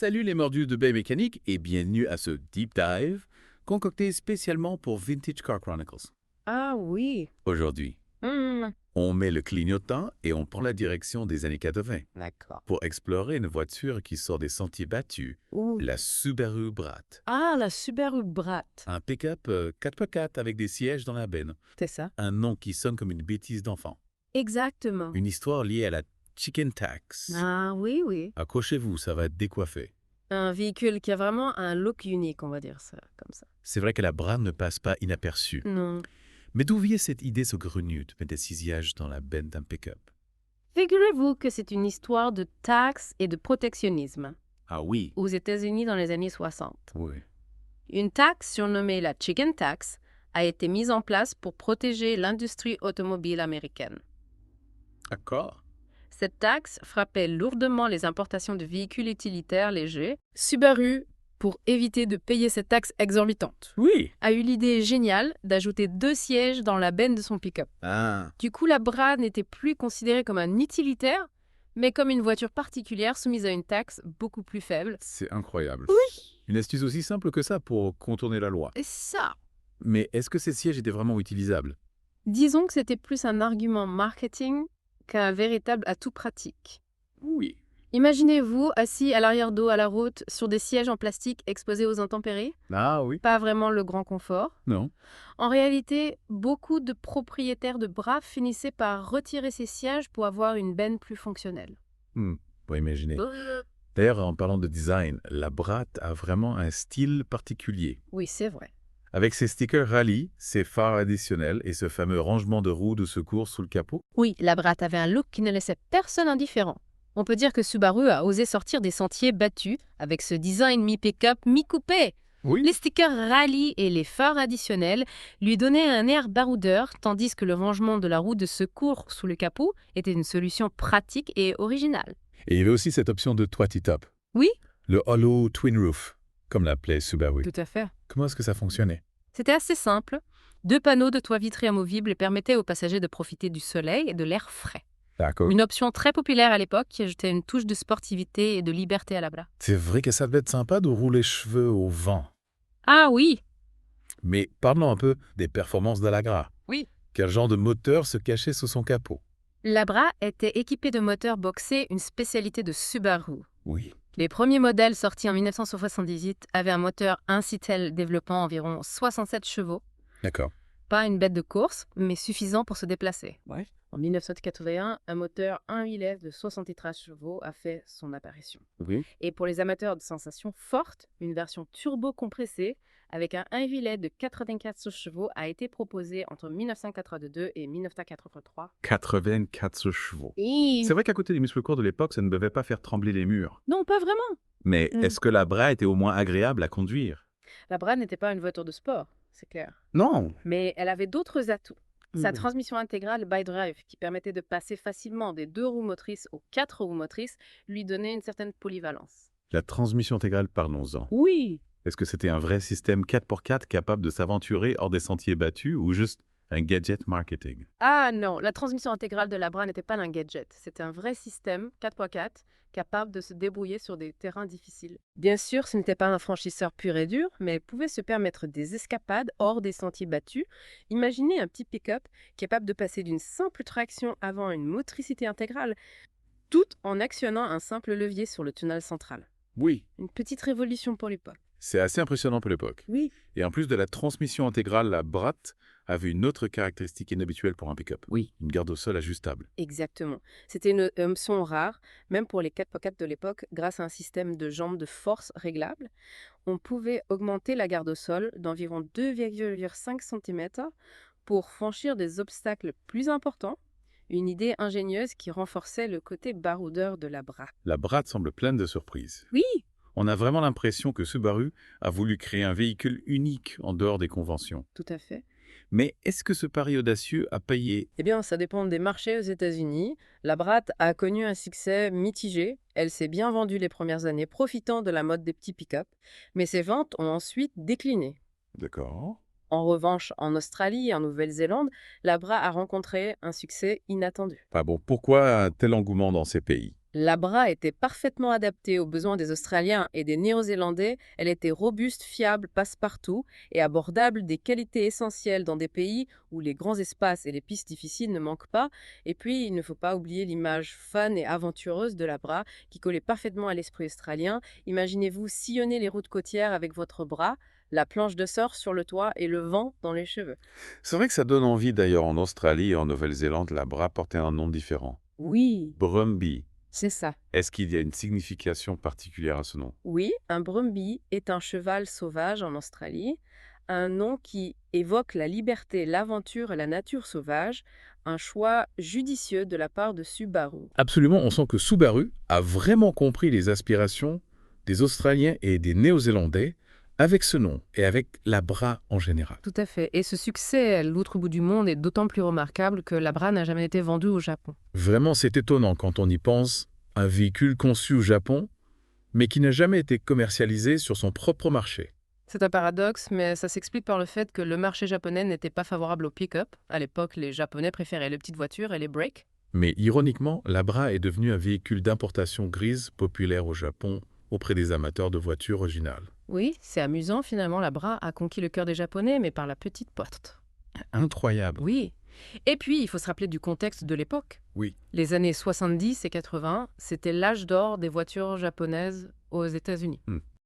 Salut les mordus de Bay Mécanique et bienvenue à ce Deep Dive concocté spécialement pour Vintage Car Chronicles. Ah oui. Aujourd'hui, on met le clignotant et on prend la direction des années 80 D'accord. pour explorer une voiture qui sort des sentiers battus, Ouh. la Subaru Brat. Ah, la Subaru Brat. Un pick-up 4x4 avec des sièges dans la benne. C'est ça. Un nom qui sonne comme une bêtise d'enfant. Exactement. Une histoire liée à la Chicken Tax. Ah oui, oui. Accrochez-vous, ça va être décoiffé. Un véhicule qui a vraiment un look unique, on va dire ça, comme ça. C'est vrai que la Brat ne passe pas inaperçue. Non. Mais d'où vient cette idée saugrenue de mettre des sièges dans la benne d'un pick-up? Figurez-vous que c'est une histoire de taxes et de protectionnisme Ah oui. aux États-Unis dans les années 60. Oui. Une taxe surnommée la Chicken Tax a été mise en place pour protéger l'industrie automobile américaine. D'accord. Cette taxe frappait lourdement les importations de véhicules utilitaires légers. Subaru, pour éviter de payer cette taxe exorbitante, Oui. a eu l'idée géniale d'ajouter 2 sièges dans la benne de son pick-up. Ah. Du coup, la Brat n'était plus considérée comme un utilitaire, mais comme une voiture particulière soumise à une taxe beaucoup plus faible. C'est incroyable. Oui. Une astuce aussi simple que ça pour contourner la loi. Et ça, Mais est-ce que ces sièges étaient vraiment utilisables? disons que c'était plus un argument marketing qu'un véritable atout pratique. Oui. Imaginez-vous assis à l'arrière-dos à la route sur des sièges en plastique exposés aux intempéries. Ah oui. Pas vraiment le grand confort. Non. En réalité, beaucoup de propriétaires de Brat finissaient par retirer ces sièges pour avoir une benne plus fonctionnelle. Pour imaginer. D'ailleurs, en parlant de design, la Brat a vraiment un style particulier. Oui, c'est vrai. Avec ses stickers rallye, ses phares additionnels et ce fameux rangement de roues de secours sous le capot. Oui, la Brat avait un look qui ne laissait personne indifférent. On peut dire que Subaru a osé sortir des sentiers battus avec ce design mi-pick-up, mi-coupé. Oui. Les stickers rallye et les phares additionnels lui donnaient un air baroudeur, tandis que le rangement de la roue de secours sous le capot était une solution pratique et originale. Et il y avait aussi cette option de toit top. Oui, Le Hollow Twin Roof, comme l'appelait Subaru. tout à fait. Comment est-ce que ça fonctionnait? C'était assez simple. 2 panneaux de toit vitré amovibles permettaient aux passagers de profiter du soleil et de l'air frais. D'accord. Une option très populaire à l'époque qui ajoutait une touche de sportivité et de liberté à la Brat. C'est vrai que ça devait être sympa de rouler les cheveux au vent. Ah oui. Mais parlons un peu des performances de la Brat. Oui. Quel genre de moteur se cachait sous son capot? La Brat était équipée de moteurs boxés, une spécialité de Subaru. Oui. Les premiers modèles sortis en 1978 avaient un moteur Incitel développant environ 67 chevaux. D'accord. Pas une bête de course, mais suffisant pour se déplacer. Ouais. En 1981, un moteur 1.8 de 73 chevaux a fait son apparition. Oui. Et pour les amateurs de sensations fortes, une version turbo compressée avec un 1.8 de 84 chevaux a été proposée entre 1982 et 1983. 84 chevaux. Et... C'est vrai qu'à côté des muscles courts de l'époque, ça ne devait pas faire trembler les murs. Non, pas vraiment. Mais est-ce que la Brat était au moins agréable à conduire? La Brat n'était pas une voiture de sport, c'est clair. Non. Mais elle avait d'autres atouts. Sa transmission intégrale by-drive, qui permettait de passer facilement des 2 roues motrices aux 4 roues motrices, lui donnait une certaine polyvalence. La transmission intégrale, parlons-en. Oui. Est-ce que c'était un vrai système 4x4 capable de s'aventurer hors des sentiers battus ou juste un gadget marketing? Ah non, la transmission intégrale de la Brat n'était pas un gadget. C'était un vrai système 4x4 capable de se débrouiller sur des terrains difficiles. Bien sûr, ce n'était pas un franchisseur pur et dur, mais elle pouvait se permettre des escapades hors des sentiers battus. Imaginez un petit pick-up capable de passer d'une simple traction avant à une motricité intégrale, tout en actionnant un simple levier sur le tunnel central. Oui. Une petite révolution pour l'époque. C'est assez impressionnant pour l'époque. Oui. Et en plus de la transmission intégrale, la Brat avait une autre caractéristique inhabituelle pour un pick-up. Oui. Une garde au sol ajustable. Exactement. C'était une option rare, même pour les 4x4 de l'époque, grâce à un système de jambes de force réglable. On pouvait augmenter la garde au sol d'environ 2,5 cm pour franchir des obstacles plus importants. Une idée ingénieuse qui renforçait le côté baroudeur de la Brat. La Brat semble pleine de surprises. Oui. On a vraiment l'impression que Subaru a voulu créer un véhicule unique en dehors des conventions. Tout à fait. Mais est-ce que ce pari audacieux a payé? Eh bien, ça dépend des marchés aux États-Unis. La Brat a connu un succès mitigé. Elle s'est bien vendue les premières années, profitant de la mode des petits pick-up. Mais ses ventes ont ensuite décliné. D'accord. En revanche, en Australie et en Nouvelle-Zélande, la Brat a rencontré un succès inattendu. Pourquoi un tel engouement dans ces pays? La Bra était parfaitement adaptée aux besoins des Australiens et des Néo-Zélandais. Elle était robuste, fiable, passe-partout et abordable, des qualités essentielles dans des pays où les grands espaces et les pistes difficiles ne manquent pas. Et puis, il ne faut pas oublier l'image fun et aventureuse de la Bra qui collait parfaitement à l'esprit australien. Imaginez-vous sillonner les routes côtières avec votre bras, la planche de surf sur le toit et le vent dans les cheveux. C'est vrai que ça donne envie d'ailleurs en Australie et en Nouvelle-Zélande, la bra portait un nom différent. Oui, Brumby. c'est ça. Est-ce qu'il y a une signification particulière à ce nom? Oui, un brumby est un cheval sauvage en Australie, un nom qui évoque la liberté, l'aventure et la nature sauvage, un choix judicieux de la part de Subaru. Absolument, on sent que Subaru a vraiment compris les aspirations des Australiens et des Néo-Zélandais avec ce nom et avec la bra en général. Tout à fait. Et ce succès à l'autre bout du monde est d'autant plus remarquable que la Bra n'a jamais été vendue au Japon. Vraiment, c'est étonnant quand on y pense, un véhicule conçu au Japon, mais qui n'a jamais été commercialisé sur son propre marché. C'est un paradoxe, mais ça s'explique par le fait que le marché japonais n'était pas favorable au pick-up. À l'époque, les Japonais préféraient les petites voitures et les breaks. Mais ironiquement, la bra est devenu un véhicule d'importation grise populaire au Japon auprès des amateurs de voitures originales. Oui, c'est amusant finalement, la Bra a conquis le cœur des Japonais, mais par la petite porte. Incroyable. Oui. Et puis, il faut se rappeler du contexte de l'époque. Oui. Les années 70 et 80, c'était l'âge d'or des voitures japonaises aux États-Unis.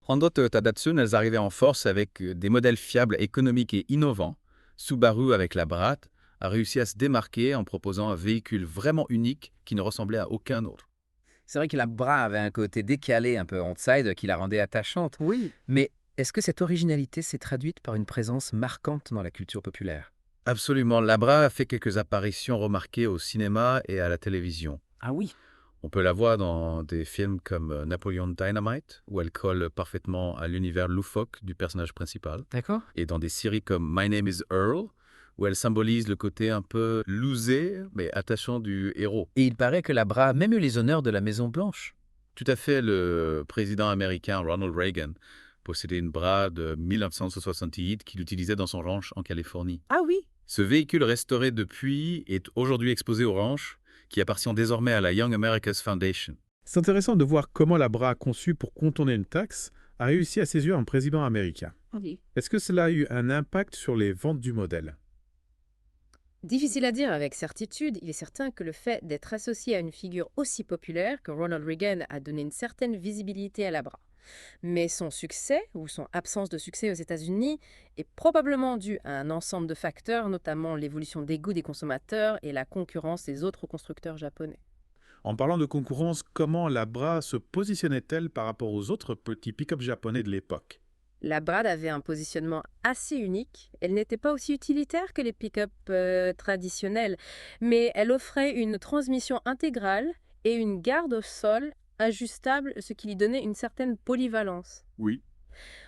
Honda, Toyota, Datsun, elles arrivaient en force avec des modèles fiables, économiques et innovants. Subaru, avec la Brat, a réussi à se démarquer en proposant un véhicule vraiment unique qui ne ressemblait à aucun autre. C'est vrai que la Bra avait un côté décalé, un peu on-side, qui la rendait attachante. Oui. Mais est-ce que cette originalité s'est traduite par une présence marquante dans la culture populaire? Absolument, la Brat a fait quelques apparitions remarquées au cinéma et à la télévision. Ah oui. On peut la voir dans des films comme Napoleon Dynamite, où elle colle parfaitement à l'univers loufoque du personnage principal, D'accord. et dans des séries comme My Name is Earl, où elle symbolise le côté un peu loosé, mais attachant du héros. Et il paraît que la Bra a même eu les honneurs de la Maison Blanche. Tout à fait, le président américain Ronald Reagan possédait une Bra de 1968 qu'il utilisait dans son ranch en Californie. Ah oui. Ce véhicule restauré depuis est aujourd'hui exposé au ranch, qui appartient désormais à la Young America's Foundation. C'est intéressant de voir comment la bra conçue pour contourner une taxe a réussi à séduire un président américain. Oui. Est-ce que cela a eu un impact sur les ventes du modèle? Difficile à dire avec certitude, il est certain que le fait d'être associé à une figure aussi populaire que Ronald Reagan a donné une certaine visibilité à la Bra. Mais son succès, ou son absence de succès aux États-Unis, est probablement dû à un ensemble de facteurs, notamment l'évolution des goûts des consommateurs et la concurrence des autres constructeurs japonais. En parlant de concurrence, comment la bra se positionnait-elle par rapport aux autres petits pick-up japonais de l'époque? La Brad avait un positionnement assez unique. Elle n'était pas aussi utilitaire que les pick-up traditionnels, mais elle offrait une transmission intégrale et une garde au sol ajustable, ce qui lui donnait une certaine polyvalence. Oui.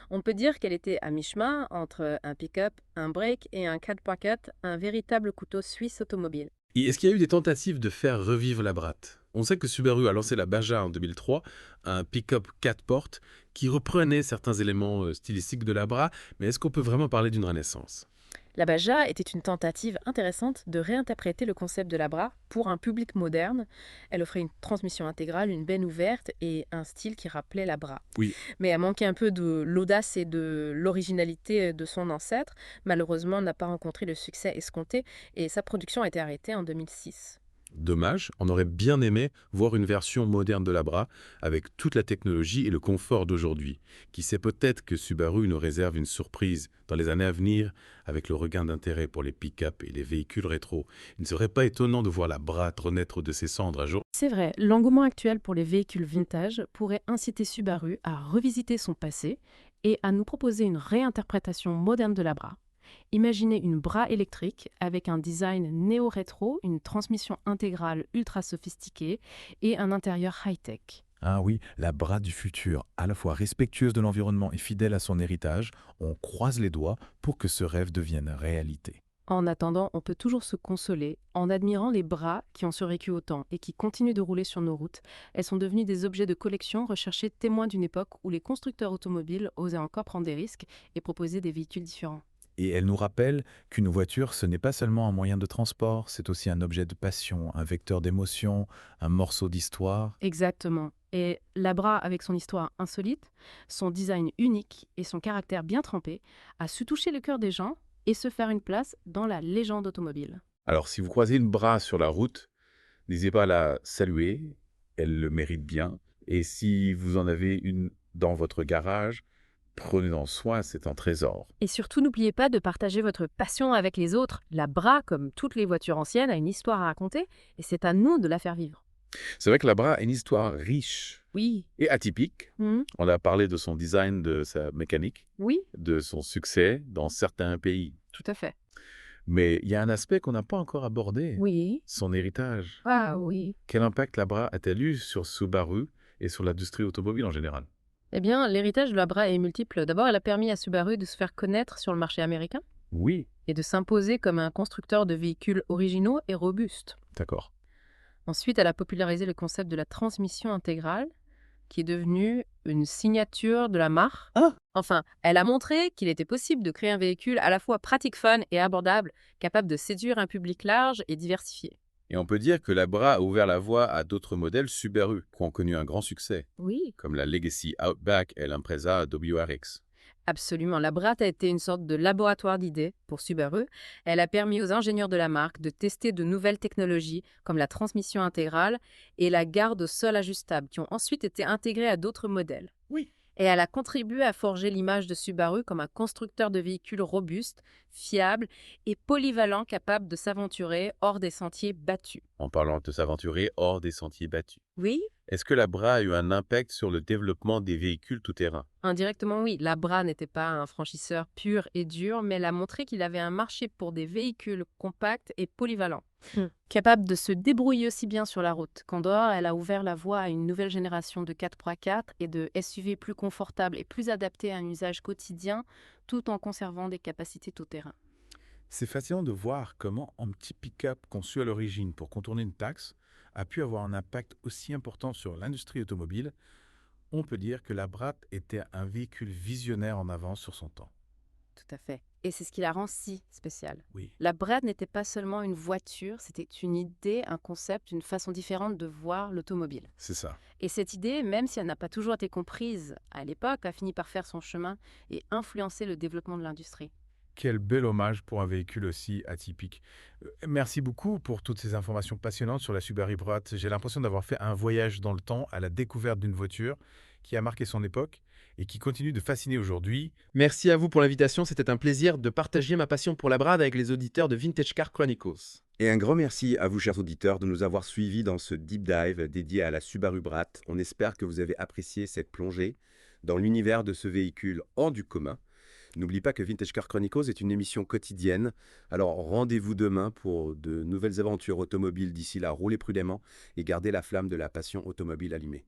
On peut dire qu'elle était à mi-chemin entre un pick-up, un break et un 4x4, un véritable couteau suisse automobile. Et est-ce qu'il y a eu des tentatives de faire revivre la Brat? On sait que Subaru a lancé la Baja en 2003, un pick-up 4 portes qui reprenait certains éléments stylistiques de la Bra, mais est-ce qu'on peut vraiment parler d'une renaissance? La Baja était une tentative intéressante de réinterpréter le concept de la Bra pour un public moderne. Elle offrait une transmission intégrale, une benne ouverte et un style qui rappelait la Bra. Oui. Mais elle manquait un peu de l'audace et de l'originalité de son ancêtre. Malheureusement, elle n'a pas rencontré le succès escompté et sa production a été arrêtée en 2006. Dommage, on aurait bien aimé voir une version moderne de la Bra avec toute la technologie et le confort d'aujourd'hui. Qui sait, peut-être que Subaru nous réserve une surprise dans les années à venir avec le regain d'intérêt pour les pick-up et les véhicules rétro. Il ne serait pas étonnant de voir la Bra renaître de ses cendres un jour. C'est vrai, l'engouement actuel pour les véhicules vintage pourrait inciter Subaru à revisiter son passé et à nous proposer une réinterprétation moderne de la Bra. Imaginez une Bra électrique avec un design néo-rétro, une transmission intégrale ultra sophistiquée et un intérieur high-tech. Ah oui, la Bra du futur, à la fois respectueuse de l'environnement et fidèle à son héritage, on croise les doigts pour que ce rêve devienne réalité. En attendant, on peut toujours se consoler en admirant les Bra qui ont survécu au temps et qui continuent de rouler sur nos routes. Elles sont devenues des objets de collection recherchés, témoins d'une époque où les constructeurs automobiles osaient encore prendre des risques et proposer des véhicules différents. Et elle nous rappelle qu'une voiture, ce n'est pas seulement un moyen de transport, c'est aussi un objet de passion, un vecteur d'émotion, un morceau d'histoire. Exactement. Et la Bra, avec son histoire insolite, son design unique et son caractère bien trempé, a su toucher le cœur des gens et se faire une place dans la légende automobile. Alors, si vous croisez une Bra sur la route, n'hésitez pas à la saluer, elle le mérite bien. Et si vous en avez une dans votre garage, prenez-en soin, c'est un trésor. Et surtout, n'oubliez pas de partager votre passion avec les autres. La Bra, comme toutes les voitures anciennes, a une histoire à raconter et c'est à nous de la faire vivre. C'est vrai que la Bra a une histoire riche Oui. et atypique. Mhm. On a parlé de son design, de sa mécanique, Oui, de son succès dans certains pays. tout à fait. Mais il y a un aspect qu'on n'a pas encore abordé, Oui. son héritage. Ah oui. Quel impact la Bra a-t-elle eu sur Subaru et sur l'industrie automobile en général? Eh bien, l'héritage de la Bra est multiple. D'abord, elle a permis à Subaru de se faire connaître sur le marché américain Oui, et de s'imposer comme un constructeur de véhicules originaux et robustes. d'accord. Ensuite, elle a popularisé le concept de la transmission intégrale, qui est devenu une signature de la marque. Ah. Enfin, elle a montré qu'il était possible de créer un véhicule à la fois pratique, fun et abordable, capable de séduire un public large et diversifié. Et on peut dire que la Bra a ouvert la voie à d'autres modèles Subaru qui ont connu un grand succès, Oui, comme la Legacy Outback et l'Impreza WRX. absolument. La Brat a été une sorte de laboratoire d'idées pour Subaru. Elle a permis aux ingénieurs de la marque de tester de nouvelles technologies comme la transmission intégrale et la garde au sol ajustable, qui ont ensuite été intégrées à d'autres modèles. Oui. Et elle a contribué à forger l'image de Subaru comme un constructeur de véhicules robustes, fiables et polyvalents, capables de s'aventurer hors des sentiers battus. En parlant de s'aventurer hors des sentiers battus. Oui, Est-ce que la Bra a eu un impact sur le développement des véhicules tout-terrain? indirectement, oui. La Bra n'était pas un franchisseur pur et dur, mais elle a montré qu'il avait un marché pour des véhicules compacts et polyvalents. Capable de se débrouiller aussi bien sur la route qu'en dehors, elle a ouvert la voie à une nouvelle génération de 4x4 et de SUV plus confortables et plus adaptés à un usage quotidien, tout en conservant des capacités tout-terrain. C'est fascinant de voir comment un petit pick-up conçu à l'origine pour contourner une taxe a pu avoir un impact aussi important sur l'industrie automobile. On peut dire que la Brat était un véhicule visionnaire en avance sur son temps. Tout à fait. Et c'est ce qui la rend si spéciale. Oui. La Brat n'était pas seulement une voiture, c'était une idée, un concept, une façon différente de voir l'automobile. C'est ça. Et cette idée, même si elle n'a pas toujours été comprise à l'époque, a fini par faire son chemin et influencer le développement de l'industrie. Quel bel hommage pour un véhicule aussi atypique. Merci beaucoup pour toutes ces informations passionnantes sur la Subaru Brat. J'ai l'impression d'avoir fait un voyage dans le temps à la découverte d'une voiture qui a marqué son époque et qui continue de fasciner aujourd'hui. Merci à vous pour l'invitation, c'était un plaisir de partager ma passion pour la Brad avec les auditeurs de Vintage Car Chronicles. Et un grand merci à vous, chers auditeurs, de nous avoir suivis dans ce deep dive dédié à la Subaru Brat. On espère que vous avez apprécié cette plongée dans l'univers de ce véhicule hors du commun. N'oubliez pas que Vintage Car Chronicles est une émission quotidienne. Alors rendez-vous demain pour de nouvelles aventures automobiles. D'ici là, roulez prudemment et gardez la flamme de la passion automobile allumée.